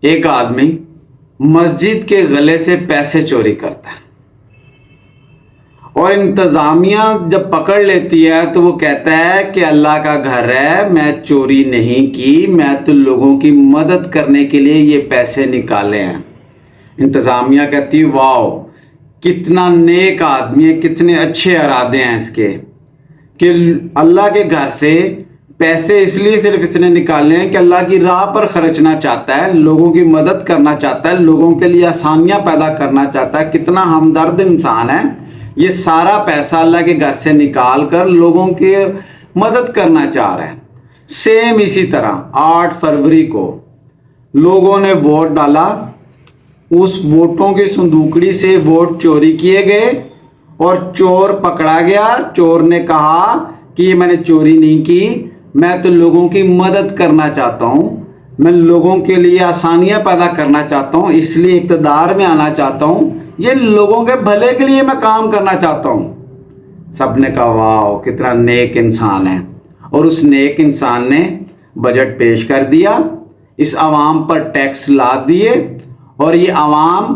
ایک آدمی مسجد کے غلے سے پیسے چوری کرتا ہے اور انتظامیہ جب پکڑ لیتی ہے تو وہ کہتا ہے کہ اللہ کا گھر ہے، میں چوری نہیں کی، میں تو لوگوں کی مدد کرنے کے لیے یہ پیسے نکالے ہیں۔ انتظامیہ کہتی واو، کتنا نیک آدمی ہے، کتنے اچھے ارادے ہیں اس کے، کہ اللہ کے گھر سے پیسے اس لیے صرف اس نے نکالے ہیں کہ اللہ کی راہ پر خرچنا چاہتا ہے، لوگوں کی مدد کرنا چاہتا ہے، لوگوں کے لیے آسانیاں پیدا کرنا چاہتا ہے۔ کتنا ہمدرد انسان ہے، یہ سارا پیسہ اللہ کے گھر سے نکال کر لوگوں کی مدد کرنا چاہ رہا ہے۔ سیم اسی طرح 8 فروری کو لوگوں نے ووٹ ڈالا، اس ووٹوں کی صندوقڑی سے ووٹ چوری کیے گئے اور چور پکڑا گیا۔ چور نے کہا کہ یہ میں نے چوری نہیں کی، میں تو لوگوں کی مدد کرنا چاہتا ہوں، میں لوگوں کے لیے آسانیاں پیدا کرنا چاہتا ہوں، اس لیے اقتدار میں آنا چاہتا ہوں، یہ لوگوں کے بھلے کے لیے میں کام کرنا چاہتا ہوں۔ سب نے کہا واو، کتنا نیک انسان ہے، اور اس نیک انسان نے بجٹ پیش کر دیا، اس عوام پر ٹیکس لاد دیے، اور یہ عوام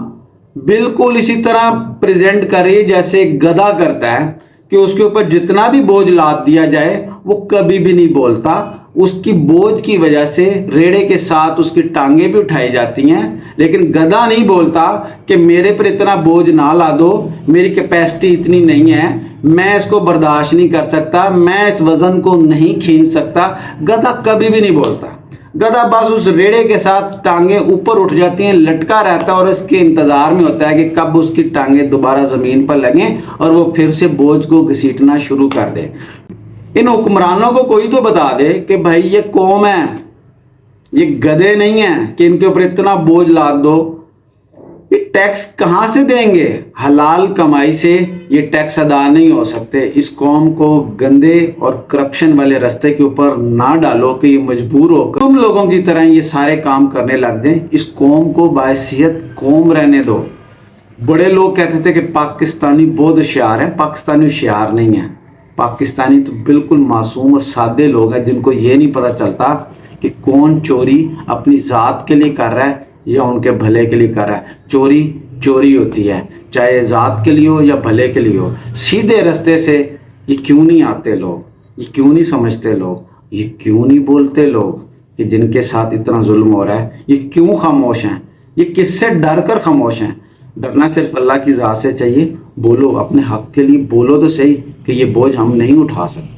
بالکل اسی طرح پریزنٹ کر رہی ہے جیسے ایک گدھا کرتا ہے کہ اس کے اوپر جتنا بھی بوجھ لاد دیا جائے وہ کبھی بھی نہیں بولتا۔ اس کی بوجھ کی وجہ سے ریڑے کے ساتھ اس کی ٹانگیں بھی اٹھائی جاتی ہیں، لیکن گدھا نہیں بولتا کہ میرے پر اتنا بوجھ نہ لا دو، میری کیپیسٹی اتنی نہیں ہے، میں اس کو برداشت نہیں کر سکتا، میں اس وزن کو نہیں کھینچ سکتا۔ گدھا کبھی بھی نہیں بولتا، گدھا بس اس ریڑے کے ساتھ ٹانگیں اوپر اٹھ جاتی ہیں، لٹکا رہتا ہے اور اس کے انتظار میں ہوتا ہے کہ کب اس کی ٹانگیں دوبارہ زمین پر لگیں اور وہ پھر سے بوجھ کو گھسیٹنا شروع کر دے۔ ان حکمرانوں کو کوئی تو بتا دے کہ بھائی یہ قوم ہے، یہ گدھے نہیں ہیں کہ ان کے اوپر اتنا بوجھ لاد دو۔ یہ ٹیکس کہاں سے دیں گے؟ حلال کمائی سے یہ ٹیکس ادا نہیں ہو سکتے۔ اس قوم کو گندے اور کرپشن والے راستے کے اوپر نہ ڈالو کہ یہ مجبور ہو کر تم لوگوں کی طرح یہ سارے کام کرنے لگ دیں۔ اس قوم کو باحیثیت قوم رہنے دو۔ بڑے لوگ کہتے تھے کہ پاکستانی بہت ہوشیار ہیں، پاکستانی ہوشیار نہیں ہیں۔ پاکستانی تو بالکل معصوم اور سادے لوگ ہیں جن کو یہ نہیں پتہ چلتا کہ کون چوری اپنی ذات کے لیے کر رہا ہے یا ان کے بھلے کے لیے کر رہا ہے۔ چوری چوری ہوتی ہے، چاہے ذات کے لیے ہو یا بھلے کے لیے ہو۔ سیدھے رستے سے یہ کیوں نہیں آتے لوگ، یہ کیوں نہیں سمجھتے لوگ، یہ کیوں نہیں بولتے لوگ کہ جن کے ساتھ اتنا ظلم ہو رہا ہے، یہ کیوں خاموش ہیں، یہ کس سے ڈر کر خاموش ہیں؟ ڈرنا صرف اللہ کی ذات سے چاہیے۔ بولو، اپنے حق کے لیے بولو تو صحیح کہ یہ بوجھ ہم نہیں اٹھا سکتے۔